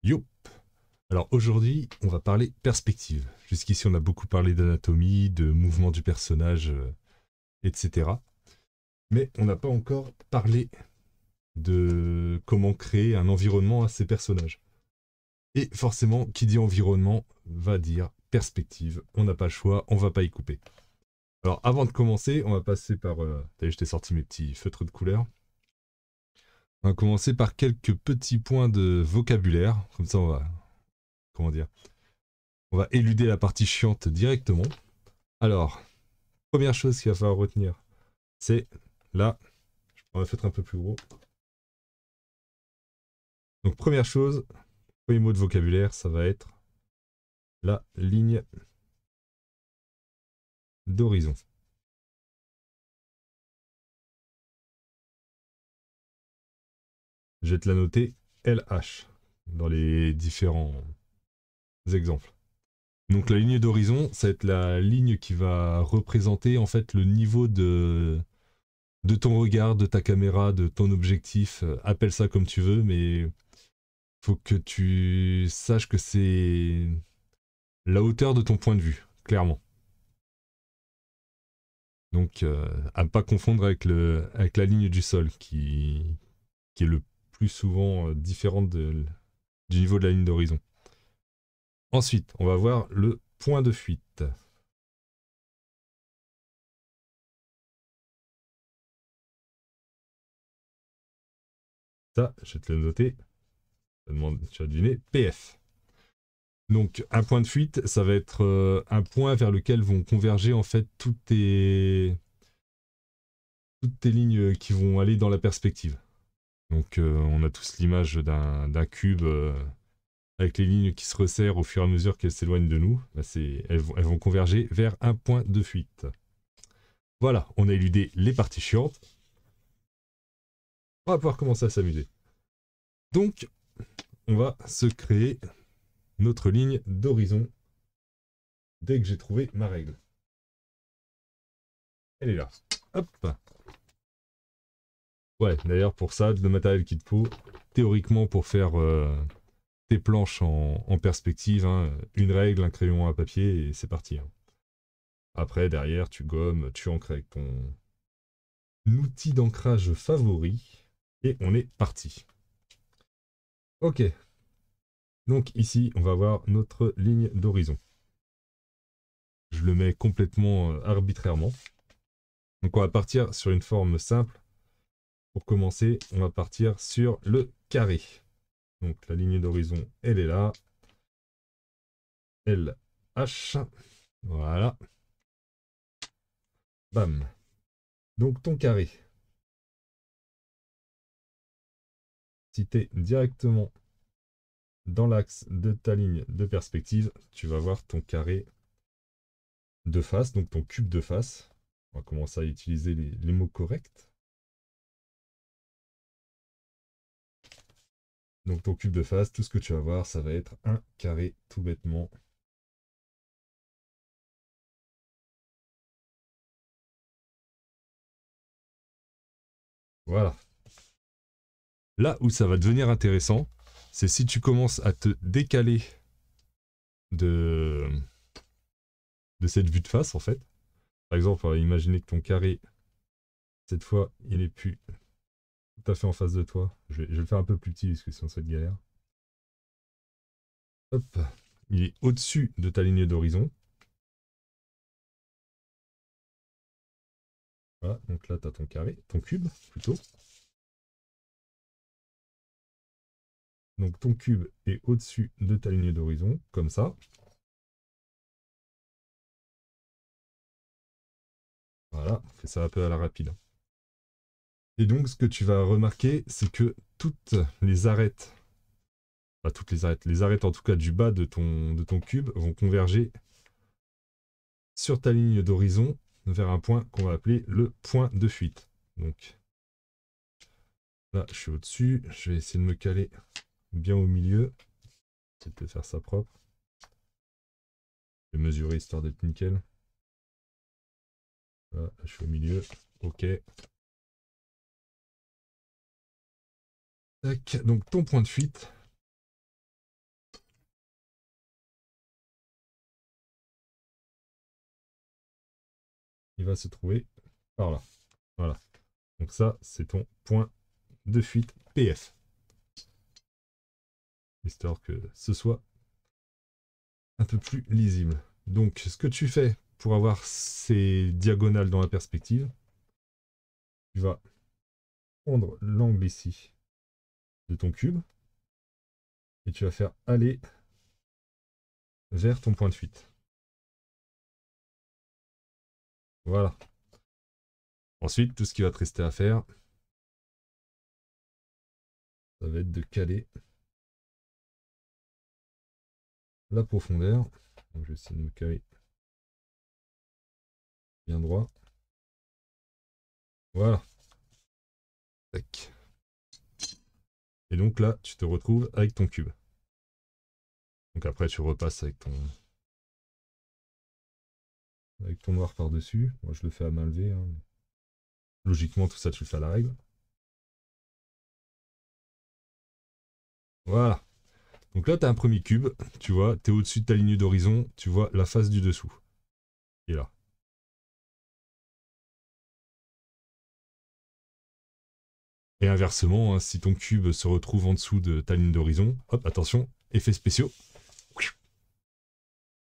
Yo. Alors aujourd'hui, on va parler perspective. Jusqu'ici, on a beaucoup parlé d'anatomie, de mouvement du personnage, etc. Mais on n'a pas encore parlé de comment créer un environnement à ces personnages. Et forcément, qui dit environnement va dire perspective. On n'a pas le choix, on va pas y couper. Alors avant de commencer, on va passer par... T'as vu, je t'ai sorti mes petits feutres de couleur. On va commencer par quelques petits points de vocabulaire. Comme ça, on va... Comment dire? On va éluder la partie chiante directement. Alors, première chose qu'il va falloir retenir, c'est là, je prends un feutre un peu plus gros. Donc première chose, premier mot de vocabulaire, ça va être la ligne d'horizon. Je vais te la noter LH dans les différents exemples. Donc la ligne d'horizon, ça va être la ligne qui va représenter en fait le niveau de ton regard, de ta caméra, de ton objectif. Appelle ça comme tu veux, mais faut que tu saches que c'est la hauteur de ton point de vue, clairement. Donc, à ne pas confondre avec la ligne du sol, qui est le plus souvent différente du niveau de la ligne d'horizon. Ensuite, on va voir le point de fuite. Ça, je vais te le noter. Tu vas deviner PF. Donc, un point de fuite, ça va être un point vers lequel vont converger en fait toutes tes lignes qui vont aller dans la perspective. Donc, on a tous l'image d'un cube avec les lignes qui se resserrent au fur et à mesure qu'elles s'éloignent de nous. Bah elles vont converger vers un point de fuite. Voilà, on a éludé les parties chiantes. On va pouvoir commencer à s'amuser. Donc, on va se créer notre ligne d'horizon dès que j'ai trouvé ma règle. Elle est là. Hop. Ouais, d'ailleurs, pour ça, le matériel qu'il te faut, théoriquement, pour faire tes planches en perspective, hein, une règle, un crayon à papier, et c'est parti. Hein. Après, derrière, tu gommes, tu encres avec ton outil d'ancrage favori, et on est parti. Ok, donc ici, on va voir notre ligne d'horizon. Je le mets complètement arbitrairement. Donc on va partir sur une forme simple. Pour commencer, on va partir sur le carré. Donc la ligne d'horizon, elle est là. LH. Voilà. Bam. Donc ton carré. Si tu es directement dans l'axe de ta ligne de perspective, tu vas voir ton carré de face, donc ton cube de face. On va commencer à utiliser les mots corrects. Donc ton cube de face, tout ce que tu vas voir, ça va être un carré tout bêtement. Voilà. Là où ça va devenir intéressant, c'est si tu commences à te décaler de, de cette vue de face, en fait. Par exemple, on va imaginer que ton carré, cette fois, il est plus tout à fait en face de toi. Je vais le faire un peu plus petit, parce que sinon ça va être galère. Hop. Il est au-dessus de ta ligne d'horizon. Voilà, donc là, tu as ton carré, ton cube, plutôt. Donc ton cube est au-dessus de ta ligne d'horizon, comme ça. Voilà, on fait ça un peu à la rapide. Et donc, ce que tu vas remarquer, c'est que toutes les arêtes, pas toutes les arêtes en tout cas du bas de ton cube vont converger sur ta ligne d'horizon vers un point qu'on va appeler le point de fuite. Donc là, je suis au-dessus, je vais essayer de me caler bien au milieu. Essayer de faire ça propre. Je vais mesurer histoire d'être nickel. Là, je suis au milieu. Ok. Tac. Donc ton point de fuite, il va se trouver par là. Voilà. Donc ça, c'est ton point de fuite PF. Histoire que ce soit un peu plus lisible. Donc, ce que tu fais pour avoir ces diagonales dans la perspective, tu vas prendre l'angle ici de ton cube et tu vas faire aller vers ton point de fuite. Voilà. Ensuite, tout ce qui va te rester à faire, ça va être de caler la profondeur. Donc, je vais essayer de me caler bien droit. Voilà. Tac. Et donc là, tu te retrouves avec ton cube. Donc après, tu repasses avec ton noir par-dessus. Moi, je le fais à main levée, hein. Logiquement, tout ça, tu le fais à la règle. Voilà. Donc là, tu as un premier cube. Tu vois, tu es au-dessus de ta ligne d'horizon. Tu vois la face du dessous. Et là. Et inversement, hein, si ton cube se retrouve en dessous de ta ligne d'horizon, hop, attention, effets spéciaux.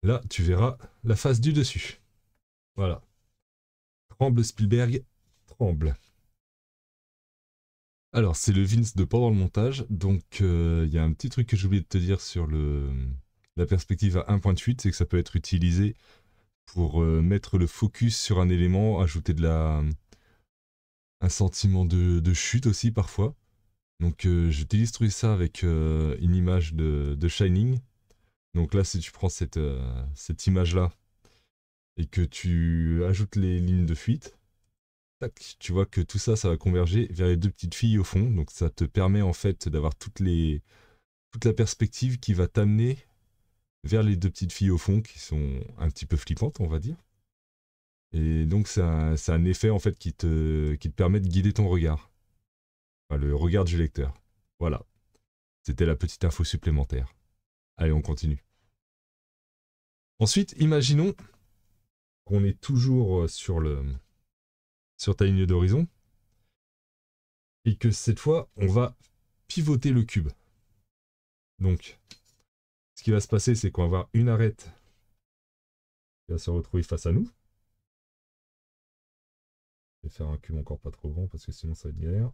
Là, tu verras la face du dessus. Voilà. Tremble Spielberg, tremble. Alors, c'est le Vince de pendant le montage. Donc, il y a un petit truc que j'ai oublié de te dire sur la perspective à 1.8, c'est que ça peut être utilisé pour mettre le focus sur un élément, ajouter un sentiment de chute aussi parfois. Donc, je t'ai illustré ça avec une image de Shining. Donc là, si tu prends cette image-là et que tu ajoutes les lignes de fuite, tac, tu vois que tout ça, ça va converger vers les deux petites filles au fond. Donc ça te permet en fait d'avoir toute la perspective qui va t'amener vers les deux petites filles au fond qui sont un petit peu flippantes, on va dire. Et donc c'est un effet en fait qui te permet de guider ton regard. Enfin, le regard du lecteur. Voilà. C'était la petite info supplémentaire. Allez, on continue. Ensuite, imaginons qu'on est toujours sur ta ligne d'horizon et que cette fois, on va pivoter le cube. Donc, ce qui va se passer, c'est qu'on va avoir une arête qui va se retrouver face à nous. Je vais faire un cube encore pas trop grand parce que sinon ça va être galère.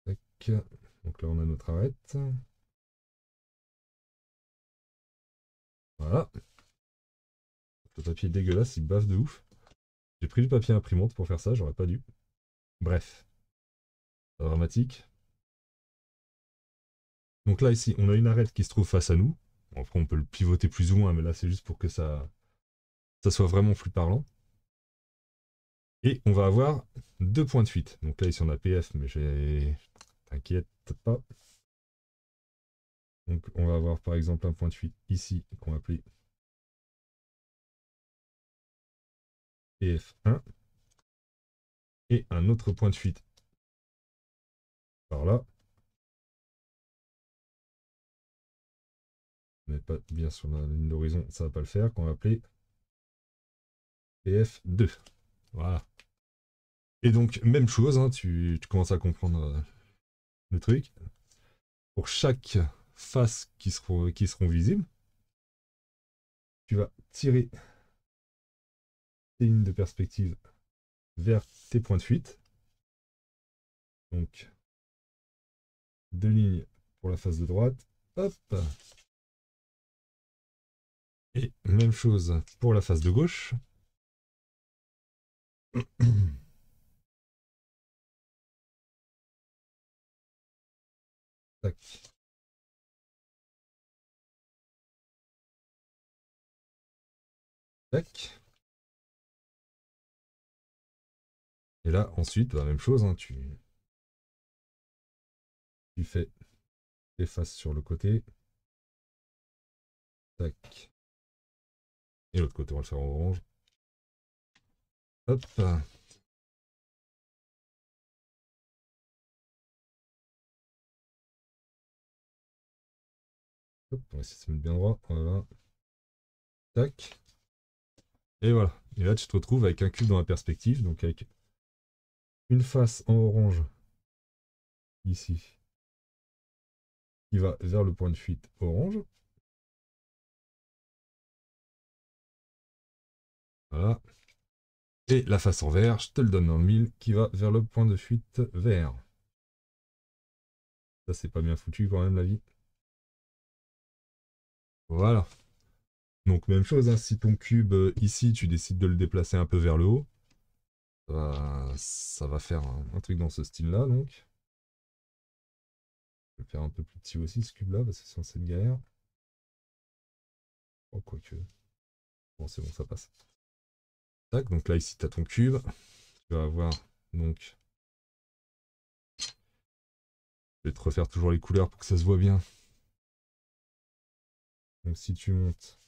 Tac. Donc là, on a notre arête. Voilà. Le papier est dégueulasse, il baffe de ouf. J'ai pris du papier imprimante pour faire ça, j'aurais pas dû. Bref, pas dramatique. Donc là, ici, on a une arête qui se trouve face à nous. Bon, après, on peut le pivoter plus ou moins, mais là, c'est juste pour que ça soit vraiment plus parlant. Et on va avoir deux points de fuite. Donc là, ici, on a PF, mais t'inquiète pas. Donc on va avoir par exemple un point de fuite ici qu'on va appeler PF1 et un autre point de fuite par là. On n'est pas bien sur la ligne d'horizon, ça va pas le faire, qu'on va appeler PF2. Voilà. Et donc, même chose, hein, tu commences à comprendre le truc. Pour chaque face qui seront visibles, tu vas tirer tes lignes de perspective vers tes points de fuite. Donc, deux lignes pour la face de droite. Hop. Et même chose pour la face de gauche. Tac. Tac. Et là, ensuite, la même chose, hein, tu fais tes faces sur le côté. Tac. Et l'autre côté, on va le faire en orange. Hop. Hop, on va essayer de se mettre bien droit. Voilà. Tac. Et voilà. Et là, tu te retrouves avec un cube dans la perspective, donc avec une face en orange ici, qui va vers le point de fuite orange. Voilà. Et la face en vert, je te le donne dans le mille, qui va vers le point de fuite vert. Ça, c'est pas bien foutu quand même, la vie. Voilà. Donc, même chose, hein, si ton cube, ici, tu décides de le déplacer un peu vers le haut, ça va faire un truc dans ce style-là, donc. Je vais le faire un peu plus petit aussi, ce cube-là, parce que c'est censé être galère. Oh, quoique. Bon, c'est bon, ça passe. Tac, donc là, ici, tu as ton cube. Tu vas avoir, donc... Je vais te refaire toujours les couleurs pour que ça se voit bien. Donc, si tu montes,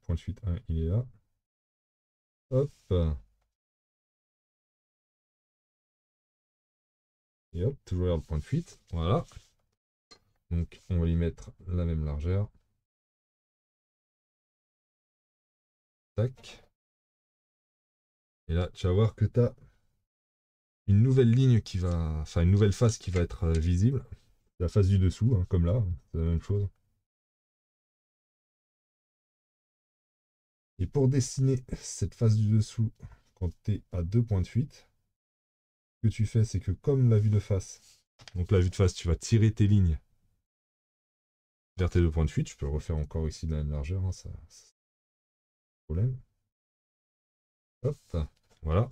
point de fuite 1, il est là. Hop. Et hop, toujours vers le point de fuite. Voilà. Donc, on va y mettre la même largeur. Tac. Et là, tu vas voir que tu as une nouvelle ligne qui va... Enfin, une nouvelle face qui va être visible. La face du dessous, hein, comme là. C'est la même chose. Et pour dessiner cette face du dessous, quand tu es à deux points de fuite, ce que tu fais, c'est que comme la vue de face, donc la vue de face, tu vas tirer tes lignes vers tes deux points de fuite. Je peux le refaire encore ici de la même largeur, hein, ça problème. Hop, voilà.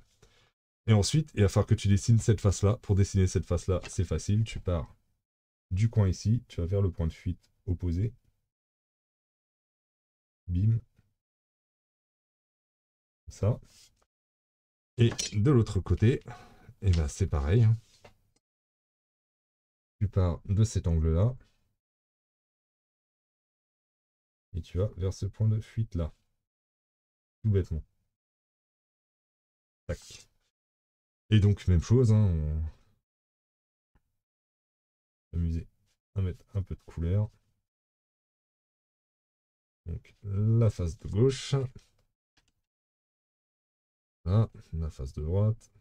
Et ensuite, il va falloir que tu dessines cette face-là. Pour dessiner cette face-là, c'est facile. Tu pars du coin ici, tu vas vers le point de fuite opposé. Bim. Comme ça. Et de l'autre côté, et ben c'est pareil, hein. Tu pars de cet angle-là. Et tu vas vers ce point de fuite-là. Tout bêtement. Tac. Et donc, même chose, hein, on va s'amuser à mettre un peu de couleur. Donc, la face de gauche. Là, la face de droite.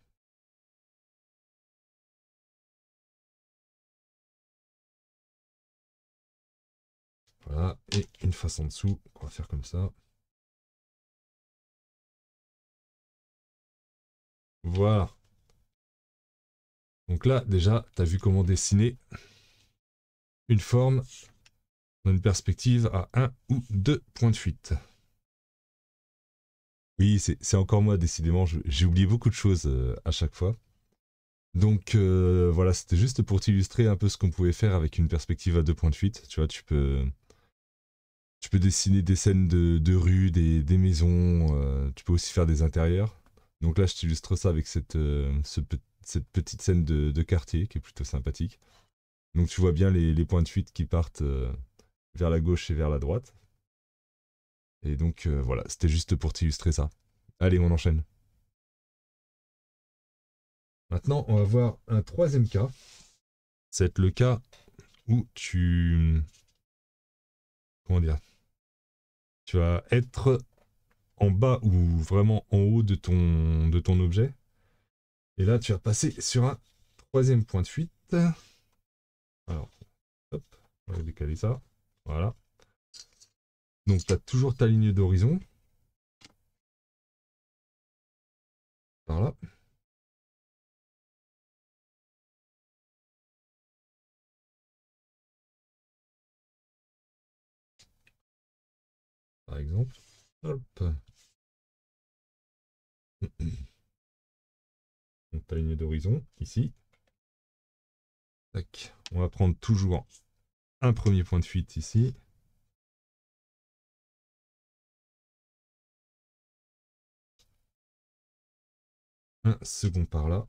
Voilà, et une face en dessous, on va faire comme ça. Voilà. Donc là, déjà, tu as vu comment dessiner une forme dans une perspective à un ou deux points de fuite. Oui, c'est encore moi, décidément, j'ai oublié beaucoup de choses à chaque fois. Donc voilà, c'était juste pour t'illustrer un peu ce qu'on pouvait faire avec une perspective à deux points de fuite. Tu vois, tu peux dessiner des scènes de rue, des maisons, tu peux aussi faire des intérieurs. Donc là, je t'illustre ça avec cette petite scène de quartier qui est plutôt sympathique. Donc tu vois bien les points de fuite qui partent vers la gauche et vers la droite. Et donc voilà, c'était juste pour t'illustrer ça. Allez, on enchaîne. Maintenant, on va voir un troisième cas. C'est le cas où tu... Comment dire? Tu vas être en bas ou vraiment en haut de ton objet. Et là, tu vas passer sur un troisième point de fuite. Alors, hop, on va décaler ça. Voilà. Donc, tu as toujours ta ligne d'horizon. Par là. Par exemple. Hop. Donc, ta ligne d'horizon, ici. Tac. On va prendre toujours un premier point de fuite ici. Un second par là.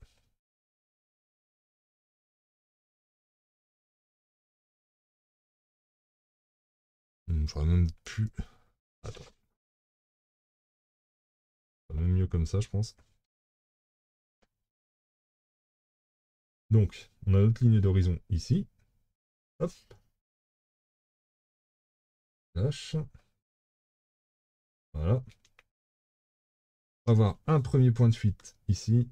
J'aurais même pu... Attends. Même mieux comme ça, je pense. Donc, on a notre ligne d'horizon ici. Hop. Lâche. Voilà. On va avoir un premier point de fuite ici.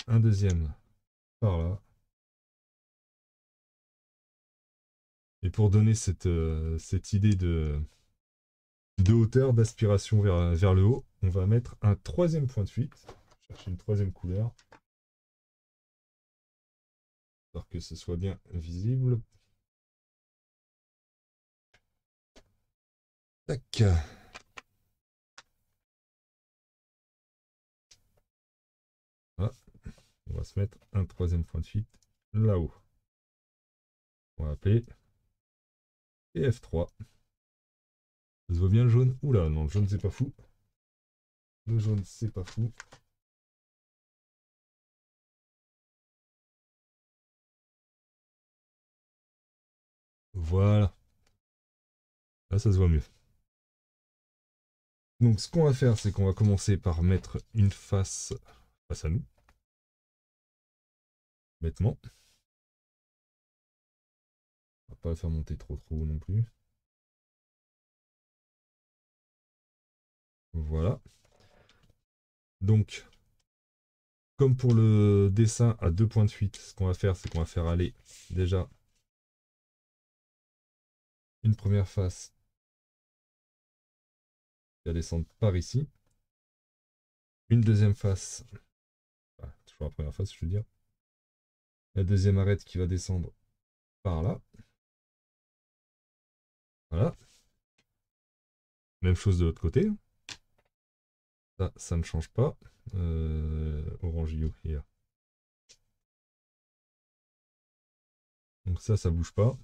Un deuxième par là. Et pour donner cette idée de hauteur, d'aspiration vers le haut, on va mettre un troisième point de fuite. Chercher une troisième couleur. Pour que ce soit bien visible. Tac. Voilà. On va se mettre un troisième point de fuite là-haut. On va appeler F3. Ça se voit bien le jaune? Oula, non, le jaune c'est pas fou. Le jaune c'est pas fou. Voilà. Là ça se voit mieux. Donc ce qu'on va faire, c'est qu'on va commencer par mettre une face à nous. Bêtement. On va pas la faire monter trop haut non plus. Voilà. Donc, comme pour le dessin à 2 points de fuite, ce qu'on va faire, c'est qu'on va faire aller déjà une première face qui va descendre par ici. Une deuxième face, toujours la première face, je veux dire. La deuxième arête qui va descendre par là. Voilà. Même chose de l'autre côté. Ça ne change pas. Orange You, here. Donc ça bouge pas.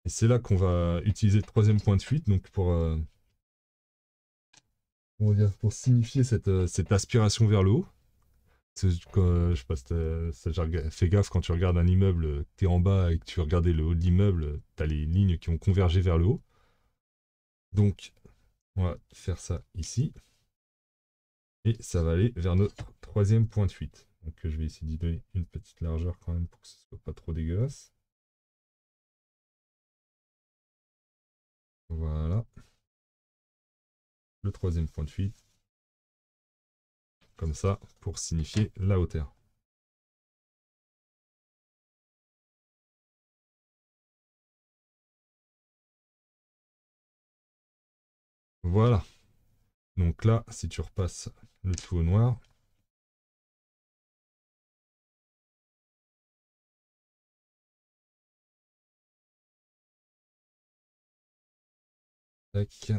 Et c'est là qu'on va utiliser le troisième point de fuite, donc pour signifier cette aspiration vers le haut. Je sais pas si t'as fait gaffe quand tu regardes un immeuble, t'es en bas et que tu regardais le haut de l'immeuble, t'as les lignes qui ont convergé vers le haut. Donc, on va faire ça ici. Et ça va aller vers notre troisième point de fuite. Donc je vais essayer d'y donner une petite largeur quand même pour que ce soit pas trop dégueulasse. Voilà. Le troisième point de fuite. Comme ça, pour signifier la hauteur. Voilà. Donc là, si tu repasses le tout au noir, tac.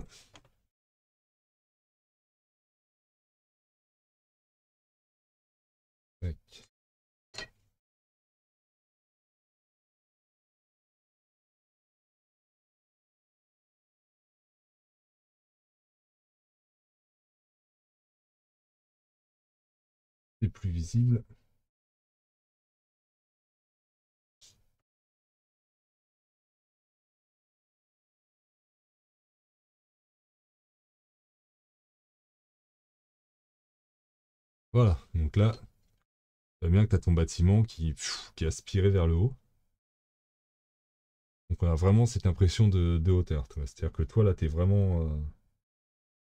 Tac. C'est plus visible. Voilà, donc là, tu vois bien que tu as ton bâtiment qui est aspiré vers le haut. Donc on a vraiment cette impression de hauteur. C'est-à-dire que toi, là, tu es vraiment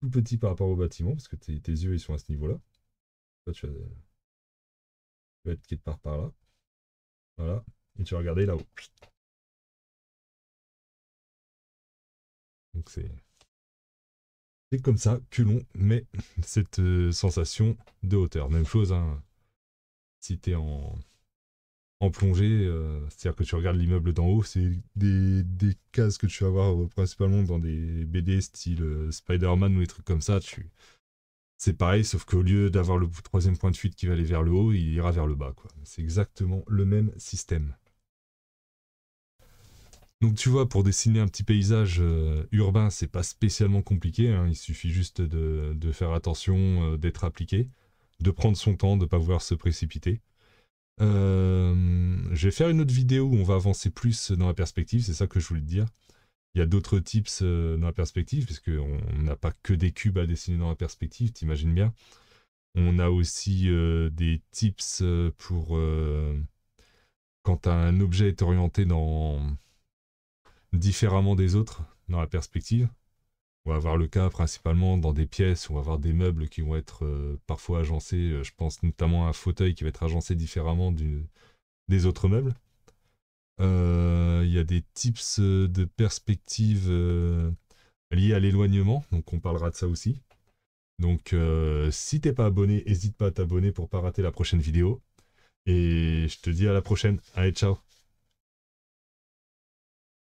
tout petit par rapport au bâtiment, parce que tes yeux, ils sont à ce niveau-là. Toi, tu vas être quelque part par là. Voilà. Et tu vas regarder là-haut. Donc c'est comme ça que l'on met cette sensation de hauteur. Même chose, hein, si tu es en plongée, c'est-à-dire que tu regardes l'immeuble d'en haut, c'est des cases que tu vas voir principalement dans des BD style Spider-Man ou des trucs comme ça. C'est pareil, sauf qu'au lieu d'avoir le troisième point de fuite qui va aller vers le haut, il ira vers le bas, quoi. C'est exactement le même système. Donc tu vois, pour dessiner un petit paysage urbain, c'est pas spécialement compliqué, hein. Il suffit juste de faire attention, d'être appliqué, de prendre son temps, de ne pas vouloir se précipiter. Je vais faire une autre vidéo où on va avancer plus dans la perspective, c'est ça que je voulais te dire. Il y a d'autres tips dans la perspective, puisqu'on n'a pas que des cubes à dessiner dans la perspective, t'imagines bien. On a aussi des tips pour quand un objet est orienté différemment des autres dans la perspective. On va avoir le cas principalement dans des pièces où on va avoir des meubles qui vont être parfois agencés. Je pense notamment à un fauteuil qui va être agencé différemment des autres meubles. Il y a des tips de perspective liés à l'éloignement, donc on parlera de ça aussi. Donc si t'es pas abonné, n'hésite pas à t'abonner pour pas rater la prochaine vidéo. Et je te dis à la prochaine. Allez, ciao.